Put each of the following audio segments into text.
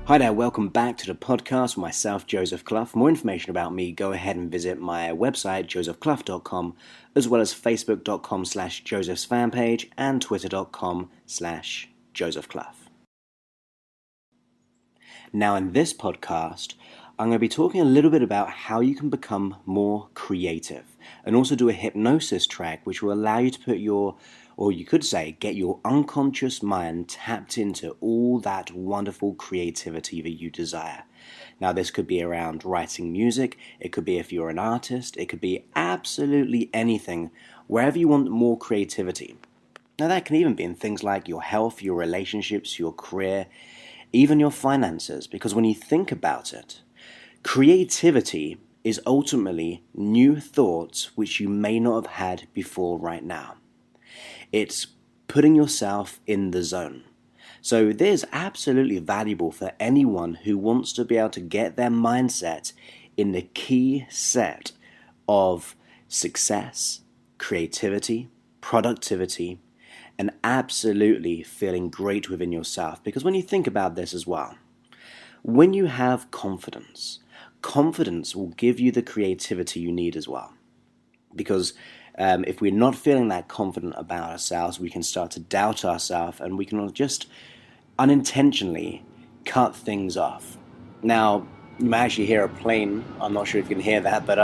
Hi there, welcome back to the podcast with myself, Joseph Clough. For more information about me, go ahead and visit my website, josephclough.com, as well as facebook.com/Joseph's fan page and twitter.com/Joseph Clough. Now, in this podcast, I'm going to be talking a little bit about how you can become more creative and also do a hypnosis track which will allow you to put get your unconscious mind tapped into all that wonderful creativity that you desire. Now, this could be around writing music, it could be if you're an artist, it could be absolutely anything, wherever you want more creativity. Now, that can even be in things like your health, your relationships, your career, even your finances, because when you think about it, creativity is ultimately new thoughts which you may not have had before right now. It's putting yourself in the zone. So this is absolutely valuable for anyone who wants to be able to get their mindset in the key set of success, creativity, productivity, and absolutely feeling great within yourself. Because when you think about this as well, when you have confidence will give you the creativity you need as well. Because if we're not feeling that confident about ourselves, we can start to doubt ourselves and we can just unintentionally cut things off. Now, you may actually hear a plane. I'm not sure if you can hear that, but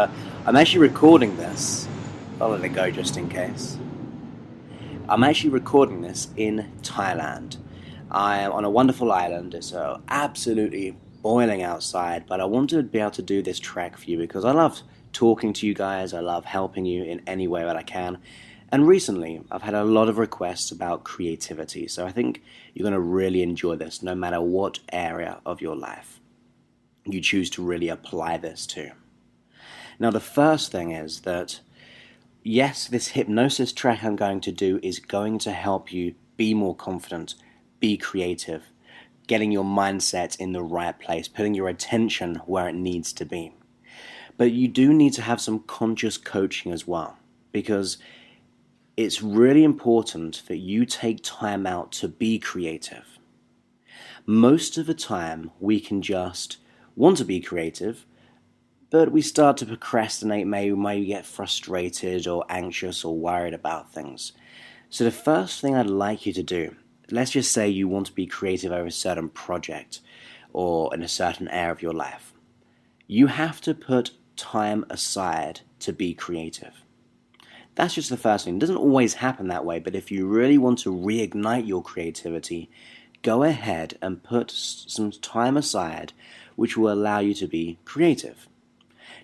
I'm actually recording this. I'll let it go just in case. I'm actually recording this in Thailand. I am on a wonderful island. It's absolutely boiling outside, but I wanted to be able to do this track for you because I love talking to you guys. I love helping you in any way that I can. And recently, I've had a lot of requests about creativity, so I think you're going to really enjoy this no matter what area of your life you choose to really apply this to. Now, the first thing is that yes, this hypnosis track I'm going to do is going to help you be more confident, be creative, getting your mindset in the right place, putting your attention where it needs to be. But you do need to have some conscious coaching as well, because it's really important that you take time out to be creative. Most of the time, we can just want to be creative, but we start to procrastinate, maybe get frustrated or anxious or worried about things. So the first thing I'd like you to do, let's just say you want to be creative over a certain project or in a certain area of your life. You have to put time aside to be creative. That's just the first thing. It doesn't always happen that way, but if you really want to reignite your creativity, go ahead and put some time aside which will allow you to be creative.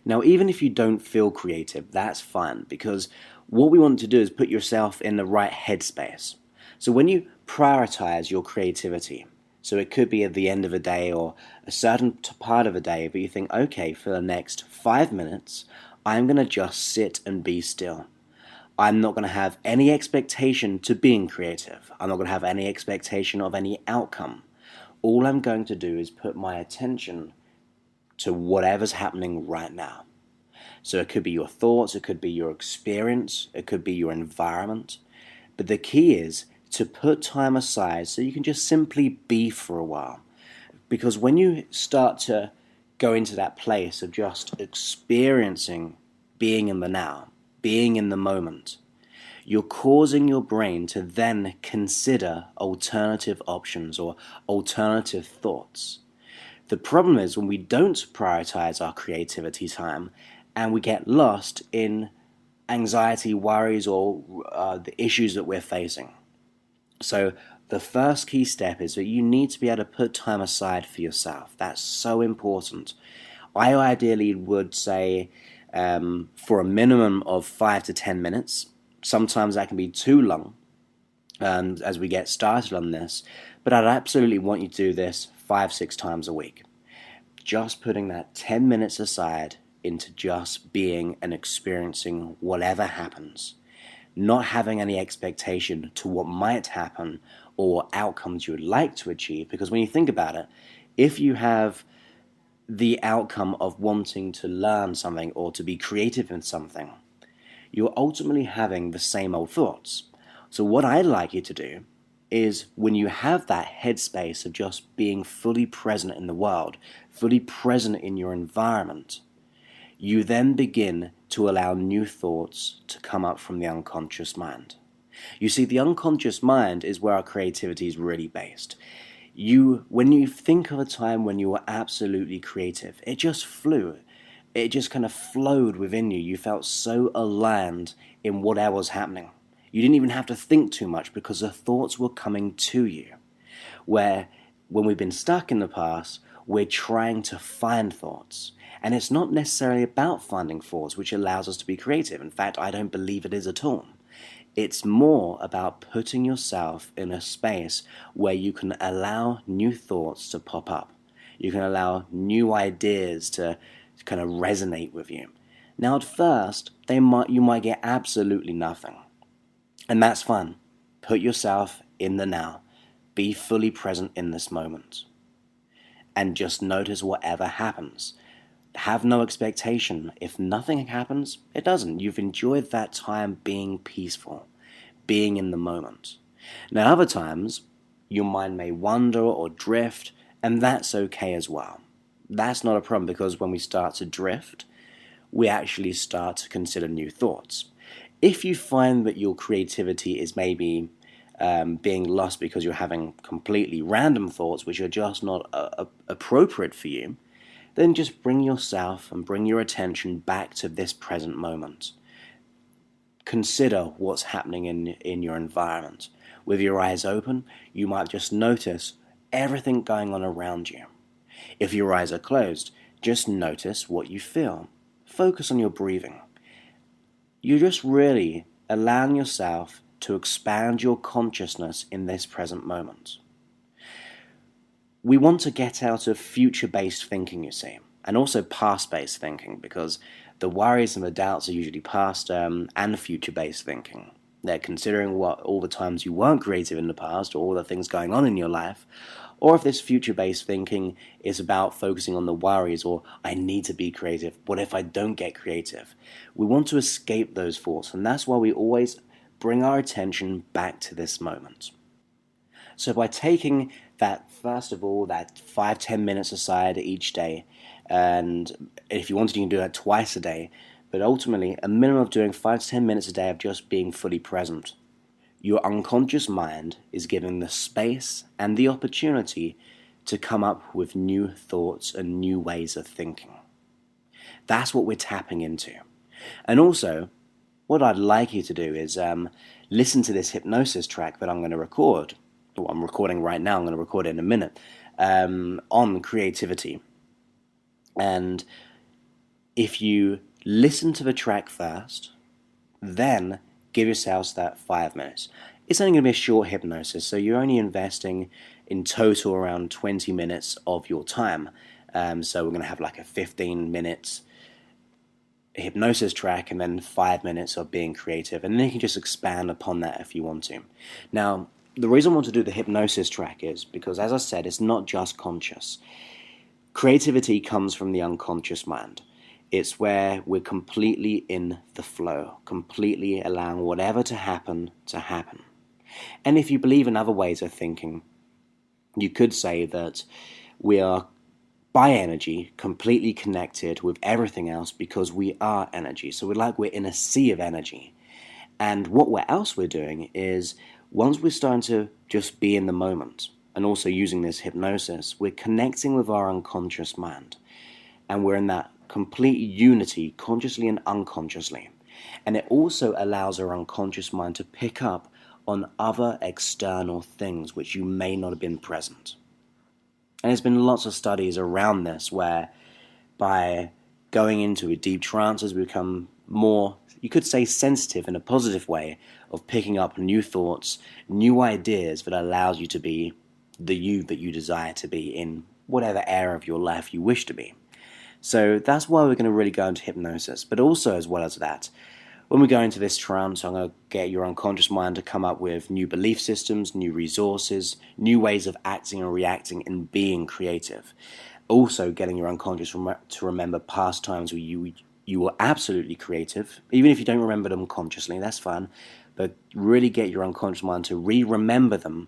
Now, even if you don't feel creative, that's fine, because what we want to do is put yourself in the right headspace. So when you prioritize your creativity, so it could be at the end of a day or a certain part of a day, but you think, okay, for the next 5 minutes, I'm going to just sit and be still. I'm not going to have any expectation to being creative. I'm not going to have any expectation of any outcome. All I'm going to do is put my attention to whatever's happening right now. So it could be your thoughts, it could be your experience, it could be your environment. But the key is to put time aside so you can just simply be for a while. Because when you start to go into that place of just experiencing being in the now, being in the moment, you're causing your brain to then consider alternative options or alternative thoughts. The problem is when we don't prioritize our creativity time and we get lost in anxiety, worries, or the issues that we're facing. So the first key step is that you need to be able to put time aside for yourself. That's so important. I ideally would say for a minimum of 5 to 10 minutes. Sometimes that can be too long as we get started on this, but I'd absolutely want you to do this 5-6 times a week. Just putting that 10 minutes aside into just being and experiencing whatever happens. Not having any expectation to what might happen or outcomes you would like to achieve. Because when you think about it, if you have the outcome of wanting to learn something or to be creative in something, you're ultimately having the same old thoughts. So what I'd like you to do is when you have that headspace of just being fully present in the world, fully present in your environment, you then begin to allow new thoughts to come up from the unconscious mind. You see, the unconscious mind is where our creativity is really based. When you think of a time when you were absolutely creative, it just flew. It just kind of flowed within you. You felt so aligned in whatever was happening. You didn't even have to think too much because the thoughts were coming to you. Where when we've been stuck in the past, we're trying to find thoughts. And it's not necessarily about finding thoughts, which allows us to be creative. In fact, I don't believe it is at all. It's more about putting yourself in a space where you can allow new thoughts to pop up. You can allow new ideas to kind of resonate with you. Now, at first, you might get absolutely nothing. And that's fun. Put yourself in the now. Be fully present in this moment. And just notice whatever happens. Have no expectation. If nothing happens, it doesn't. You've enjoyed that time being peaceful, being in the moment. Now, other times, your mind may wander or drift, and that's okay as well. That's not a problem, because when we start to drift, we actually start to consider new thoughts. If you find that your creativity is maybe being lost because you're having completely random thoughts which are just not appropriate for you, then just bring yourself and bring your attention back to this present moment. Consider what's happening in your environment. With your eyes open, you might just notice everything going on around you. If your eyes are closed, just notice what you feel. Focus on your breathing. You're just really allowing yourself to expand your consciousness in this present moment. We want to get out of future-based thinking, you see, and also past-based thinking, because the worries and the doubts are usually past and future-based thinking. They're considering all the times you weren't creative in the past, or all the things going on in your life, or if this future-based thinking is about focusing on the worries, or I need to be creative, what if I don't get creative? We want to escape those thoughts, and that's why we always bring our attention back to this moment. So by taking that, first of all, that 5-10 minutes aside each day, and if you wanted, you can do that twice a day, but ultimately a minimum of doing 5-10 minutes a day of just being fully present. Your unconscious mind is given the space and the opportunity to come up with new thoughts and new ways of thinking. That's what we're tapping into. And also, what I'd like you to do is listen to this hypnosis track that I'm going to record. Well, I'm recording right now, I'm going to record it in a minute, on creativity. And if you listen to the track first, then give yourselves that 5 minutes. It's only going to be a short hypnosis, so you're only investing in total around 20 minutes of your time. So we're going to have like a 15 minutes hypnosis track and then 5 minutes of being creative. And then you can just expand upon that if you want to. Now, the reason I want to do the hypnosis track is because, as I said, it's not just conscious. Creativity comes from the unconscious mind. It's where we're completely in the flow, completely allowing whatever to happen to happen. And if you believe in other ways of thinking, you could say that we are, by energy, completely connected with everything else because we are energy. So we're in a sea of energy. And what else we're doing is, once we're starting to just be in the moment, and also using this hypnosis, we're connecting with our unconscious mind. And we're in that complete unity, consciously and unconsciously. And it also allows our unconscious mind to pick up on other external things which you may not have been present. And there's been lots of studies around this where by going into a deep trance, we become more, you could say, sensitive in a positive way of picking up new thoughts, new ideas that allows you to be the you that you desire to be in whatever area of your life you wish to be. So that's why we're going to really go into hypnosis. But also, as well as that, when we go into this trance, I'm going to get your unconscious mind to come up with new belief systems, new resources, new ways of acting and reacting and being creative. Also getting your unconscious to remember past times where you were absolutely creative. Even if you don't remember them consciously, that's fine. but really get your unconscious mind to remember them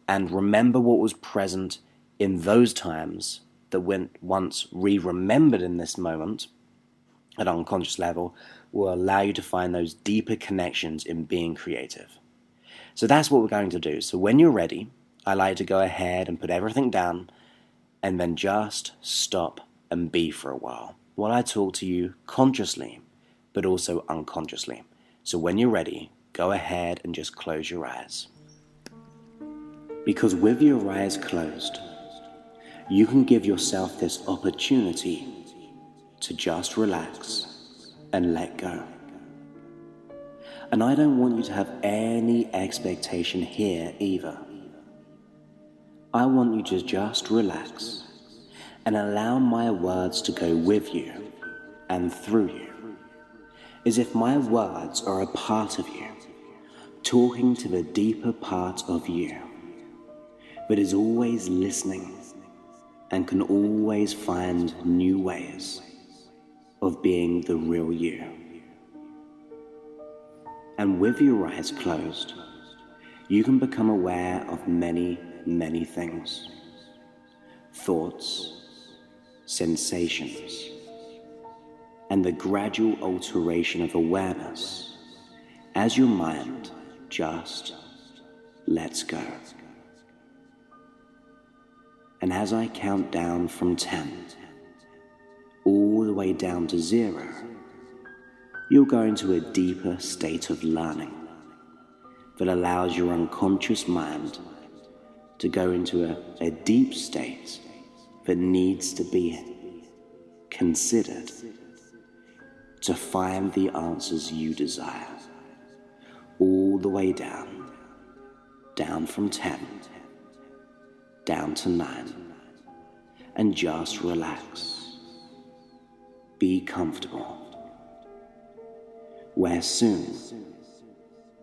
and remember what was present in those times that when once remembered in this moment at unconscious level will allow you to find those deeper connections in being creative. So that's what we're going to do. So when you're ready, I like to go ahead and put everything down and then just stop and be for a while I talk to you consciously, but also unconsciously. So when you're ready, go ahead and just close your eyes. Because with your eyes closed, you can give yourself this opportunity to just relax and let go. And I don't want you to have any expectation here either. I want you to just relax and allow my words to go with you and through you, as if my words are a part of you, talking to the deeper part of you, but is always listening and can always find new ways of being the real you. And with your eyes closed, you can become aware of many, many things. Thoughts, sensations, and the gradual alteration of awareness as your mind just lets go. And as I count down from 10, all the way down to 0, you'll go into a deeper state of learning that allows your unconscious mind to go into a deep state that needs to be considered to find the answers you desire. All the way down from 10, down to 9, and just relax. Be comfortable. Where soon,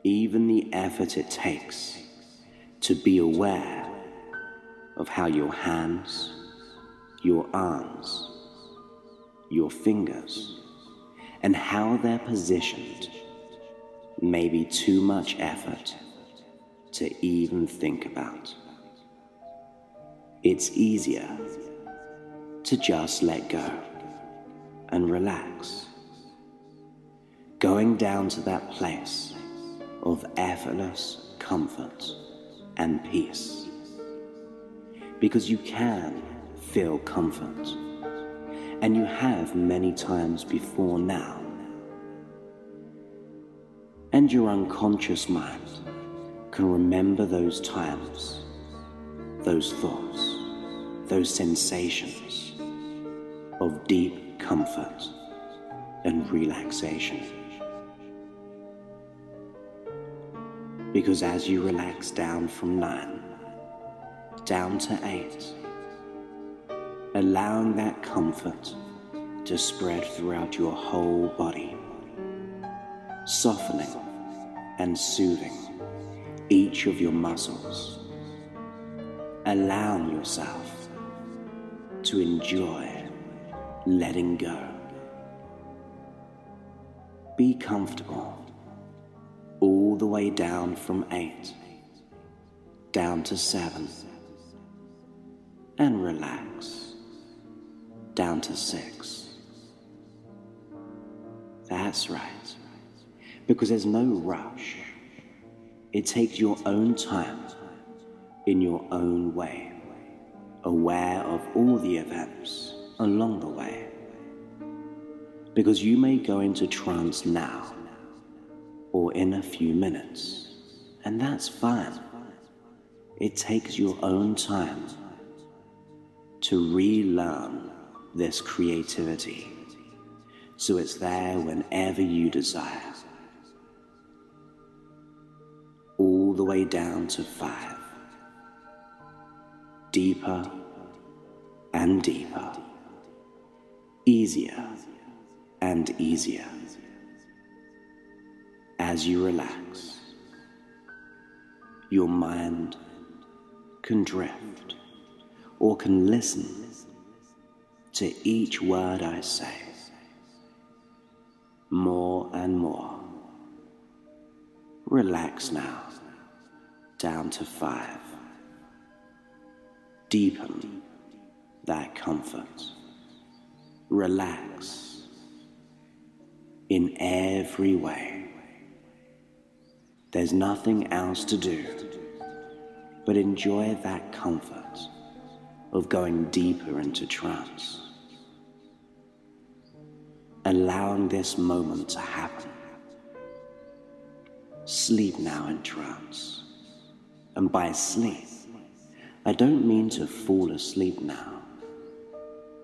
even the effort it takes to be aware of how your hands, your arms, your fingers, and how they're positioned may be too much effort to even think about. It's easier to just let go and relax, going down to that place of effortless comfort and peace, because you can feel comfort, and you have many times before now, and your unconscious mind can remember those times, those thoughts, those sensations of deep comfort and relaxation. Because as you relax down from 9, down to 8, allowing that comfort to spread throughout your whole body, softening and soothing each of your muscles, allowing yourself to enjoy letting go. Be comfortable all the way down from 8, down to 7, and relax down to 6. That's right, because there's no rush. It takes your own time in your own way, aware of all the events along the way. Because you may go into trance now or in a few minutes, and that's fine. It takes your own time to relearn this creativity, so it's there whenever you desire. All the way down to 5, deeper and deeper, easier and easier. As you relax, your mind can drift or can listen to each word I say more and more. Relax now, down to 5. Deepen that comfort. Relax in every way. There's nothing else to do but enjoy that comfort of going deeper into trance, allowing this moment to happen. Sleep now in trance. And by sleep, I don't mean to fall asleep now,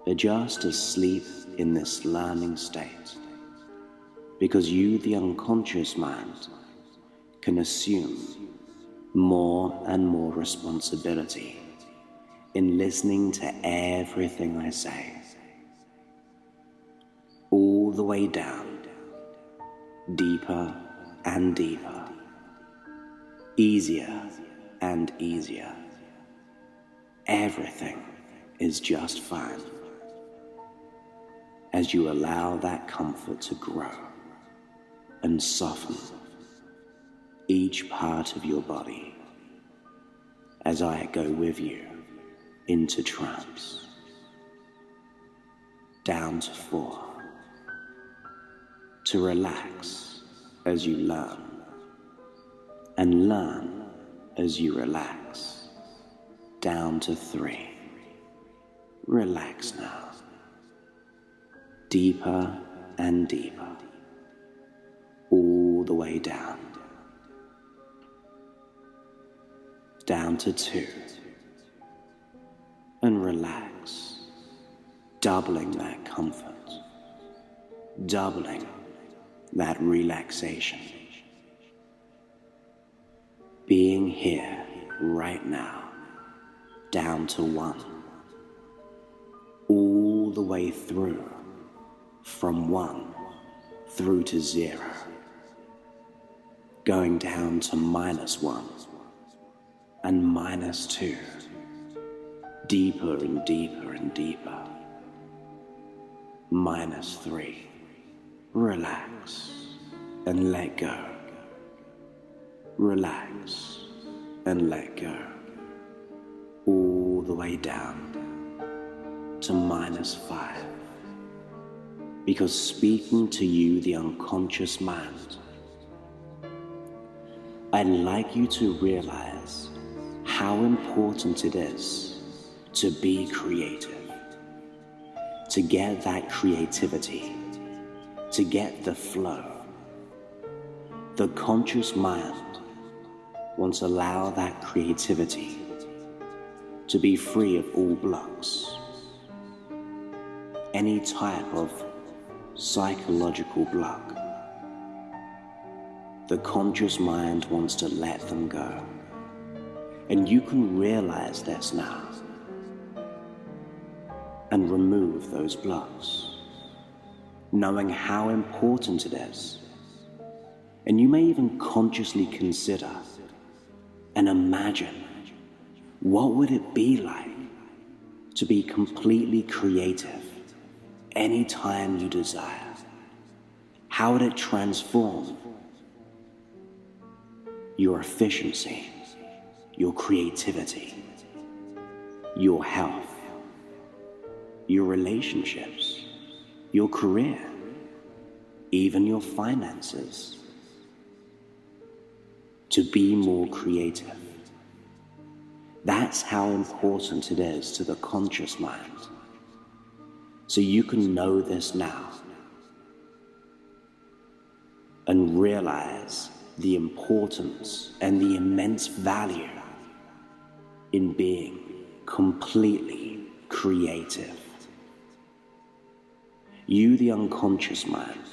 but just to sleep in this learning state, because you, the unconscious mind, can assume more and more responsibility in listening to everything I say, all the way down, deeper and deeper, easier and easier. Everything is just fine as you allow that comfort to grow and soften each part of your body as I go with you into trance. Down to 4. To relax as you learn, and learn as you relax. Down to 3. Relax now. Deeper and deeper, all the way down. Down to 2. And relax, doubling that comfort, doubling that relaxation. Being here right now, down to 1. All the way through, from 1 through to 0. Going down to -1 and -2. Deeper and deeper and deeper. -3. Relax and let go. Relax and let go. All the way down to -5. Because speaking to you, the unconscious mind, I'd like you to realize how important it is to be creative, to get that creativity, to get the flow. The conscious mind wants to allow that creativity to be free of all blocks, any type of psychological block. The conscious mind wants to let them go. And you can realize this now and remove those blocks, knowing how important it is. And you may even consciously consider and imagine, what would it be like to be completely creative anytime you desire? How would it transform your efficiency, your creativity, your health, your relationships, your career, even your finances? To be more creative. That's how important it is to the conscious mind. So you can know this now and realize the importance and the immense value in being completely creative. You, the unconscious mind,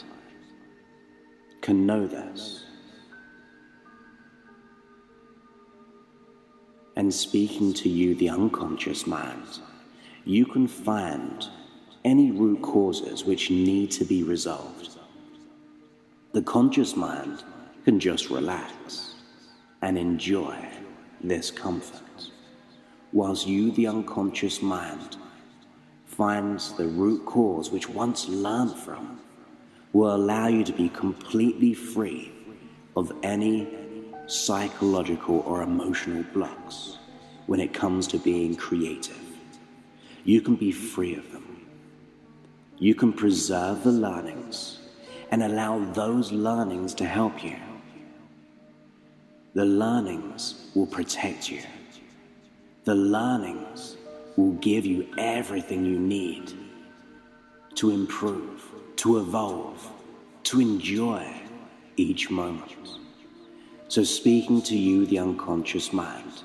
can know this. And speaking to you, the unconscious mind, you can find any root causes which need to be resolved. The conscious mind can just relax and enjoy this comfort, whilst you, the unconscious mind, finds the root cause which once learned from will allow you to be completely free of any psychological, or emotional blocks when it comes to being creative. You can be free of them. You can preserve the learnings and allow those learnings to help you. The learnings will protect you. The learnings will give you everything you need to improve, to evolve, to enjoy each moment. So speaking to you, the unconscious mind,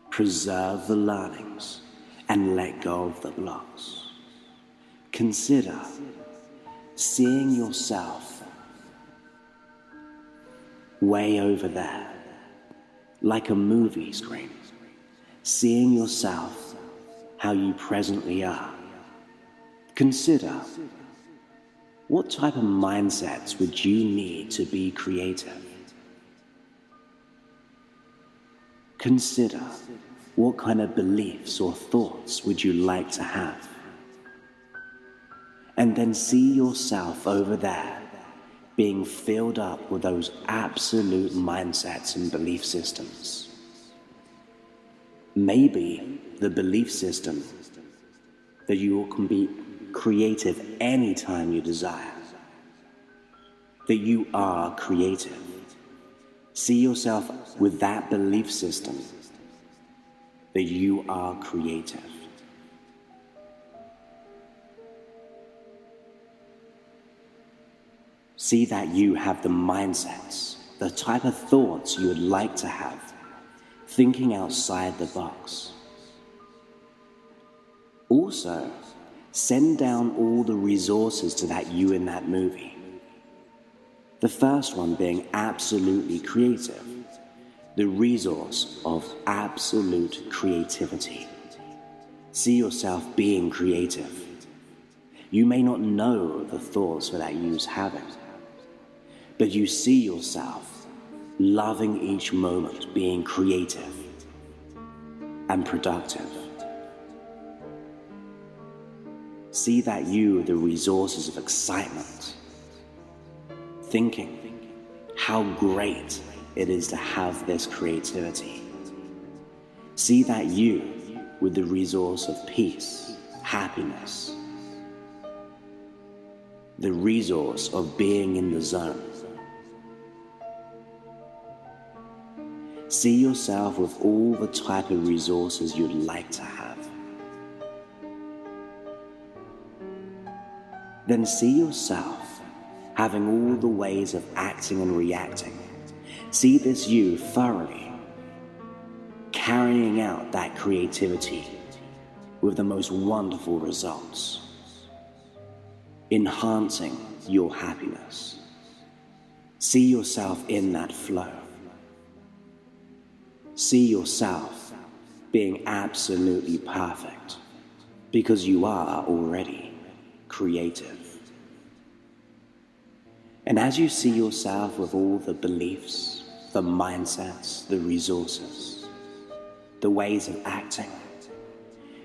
preserve the learnings and let go of the blocks. Consider seeing yourself way over there, like a movie screen, seeing yourself how you presently are. Consider, what type of mindsets would you need to be creative? Consider, what kind of beliefs or thoughts would you like to have? And then see yourself over there being filled up with those absolute mindsets and belief systems. Maybe the belief system that you can be creative anytime you desire, that you are creative. See yourself with that belief system, that you are creative. See that you have the mindsets, the type of thoughts you would like to have, thinking outside the box. Also, send down all the resources to that you in that movie. The first one being absolutely creative, the resource of absolute creativity. See yourself being creative. You may not know the thoughts that you's having, but you see yourself loving each moment, being creative and productive. See that you, the resources of excitement, thinking how great it is to have this creativity. See that you with the resource of peace, happiness, the resource of being in the zone. See yourself with all the type of resources you'd like to have. Then see yourself having all the ways of acting and reacting. See this you thoroughly carrying out that creativity with the most wonderful results, enhancing your happiness. See yourself in that flow. See yourself being absolutely perfect because you are already creative. And as you see yourself with all the beliefs, the mindsets, the resources, the ways of acting,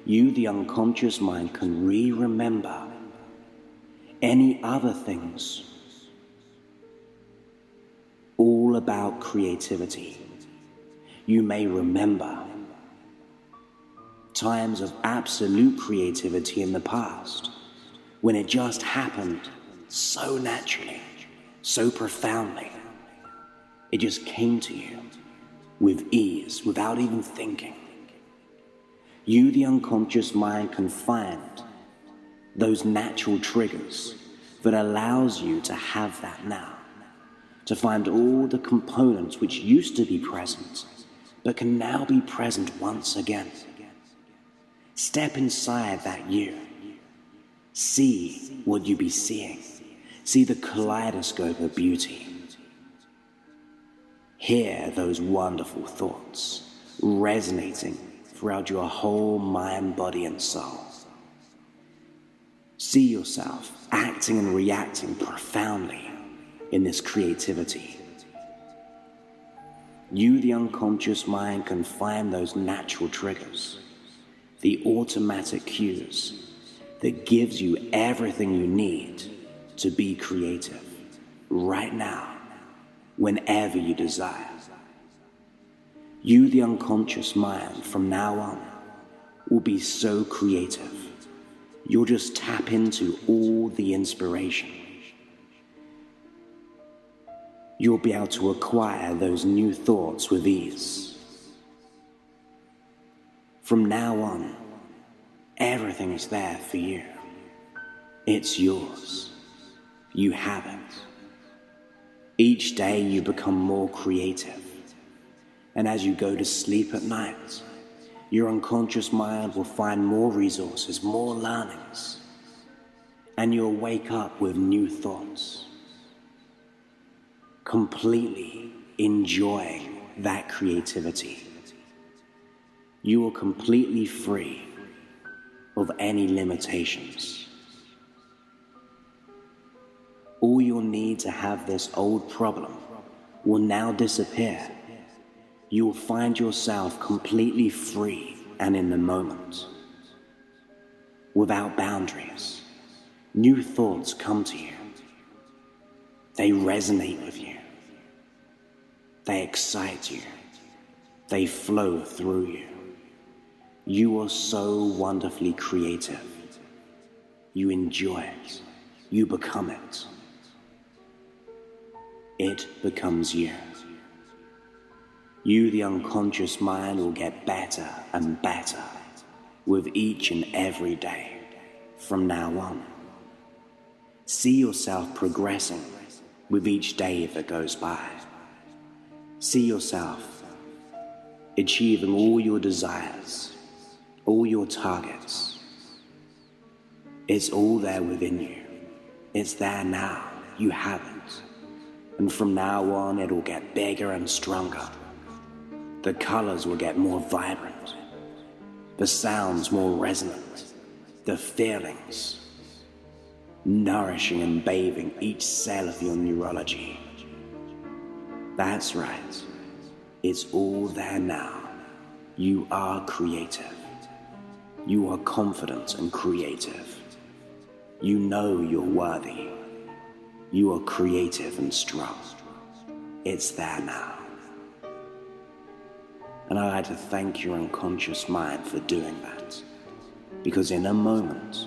you, the unconscious mind, can remember any other things all about creativity. You may remember times of absolute creativity in the past when it just happened so naturally, so profoundly. It just came to you with ease, without even thinking. You, the unconscious mind, can find those natural triggers that allows you to have that now, to find all the components which used to be present but can now be present once again. Step inside that you. See what you be seeing. See the kaleidoscope of beauty. Hear those wonderful thoughts resonating throughout your whole mind, body, and soul. See yourself acting and reacting profoundly in this creativity. You, the unconscious mind, can find those natural triggers, the automatic cues that gives you everything you need to be creative right now, whenever you desire. You, the unconscious mind, from now on, will be so creative. You'll just tap into all the inspiration. You'll be able to acquire those new thoughts with ease. From now on, everything is there for you. It's yours. You have it. Each day you become more creative. And as you go to sleep at night, your unconscious mind will find more resources, more learnings, and you'll wake up with new thoughts, completely enjoying that creativity. You are completely free of any limitations. All your need to have this old problem will now disappear. You will find yourself completely free and in the moment, without boundaries. New thoughts come to you. They resonate with you. They excite you. They flow through you. You are so wonderfully creative. You enjoy it. You become it. It becomes you. You, the unconscious mind, will get better and better with each and every day from now on. See yourself progressing with each day that goes by. See yourself achieving all your desires, all your targets. It's all there within you. It's there now. You have it. And from now on, it will get bigger and stronger. The colors will get more vibrant, the sounds more resonant, the feelings nourishing and bathing each cell of your neurology. That's right, it's all there now. You are creative. You are confident and creative. You know you're worthy. You are creative and strong. It's there now. And I'd like to thank your unconscious mind for doing that. Because in a moment,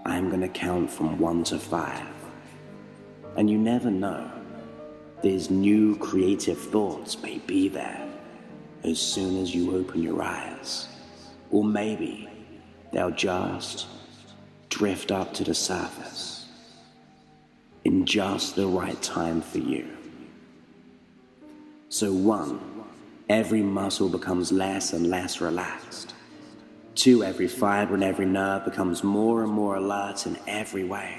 I'm going to count from 1 to 5. And you never know, these new creative thoughts may be there as soon as you open your eyes. Or maybe they'll just drift up to the surface in just the right time for you. So 1, every muscle becomes less and less relaxed. 2, every fiber and every nerve becomes more and more alert in every way.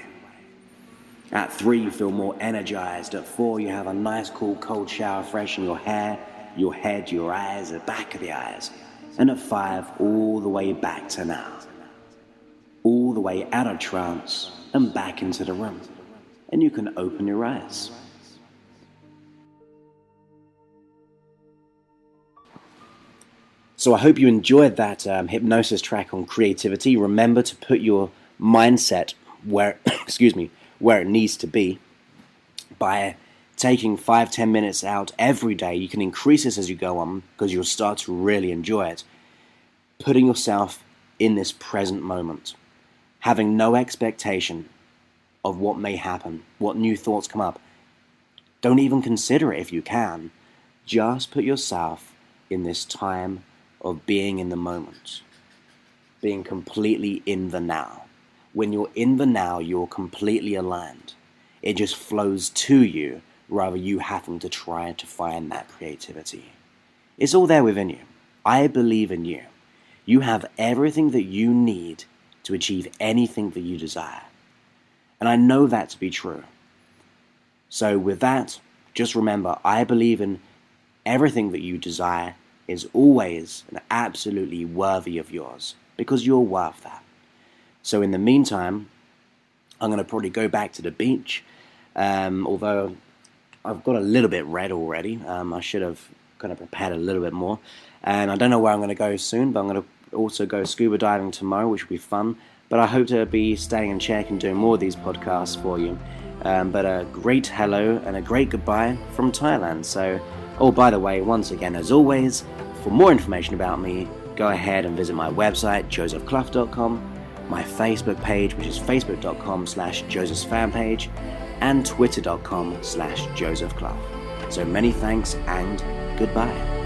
At 3, you feel more energized. At 4, you have a nice cool cold shower fresh in your hair, your head, your eyes, the back of the eyes. And at 5, all the way back to now. All the way out of trance and back into the room. And you can open your eyes. So I hope you enjoyed that hypnosis track on creativity. Remember to put your mindset where, where it needs to be. By taking 5-10 minutes out every day, you can increase this as you go on because you'll start to really enjoy it. Putting yourself in this present moment, having no expectation of what may happen, what new thoughts come up. Don't even consider it if you can. Just put yourself in this time of being in the moment, being completely in the now. When you're in the now, you're completely aligned. It just flows to you rather you having to try to find that creativity. It's all there within you. I believe in you. You have everything that you need to achieve anything that you desire. And I know that to be true. So with that, just remember, I believe in everything that you desire is always and absolutely worthy of yours because you're worth that. So in the meantime, I'm going to probably go back to the beach, although I've got a little bit red already. I should have kind of prepared a little bit more. And I don't know where I'm going to go soon, but I'm going to also go scuba diving tomorrow, which will be fun. But I hope to be staying in check and doing more of these podcasts for you. But a great hello and a great goodbye from Thailand. So Oh, by the way, once again, as always, for more information about me, go ahead and visit my website, josephclough.com, my Facebook page, which is facebook.com/josephsfanpage, and twitter.com/josephclough. So many thanks and goodbye.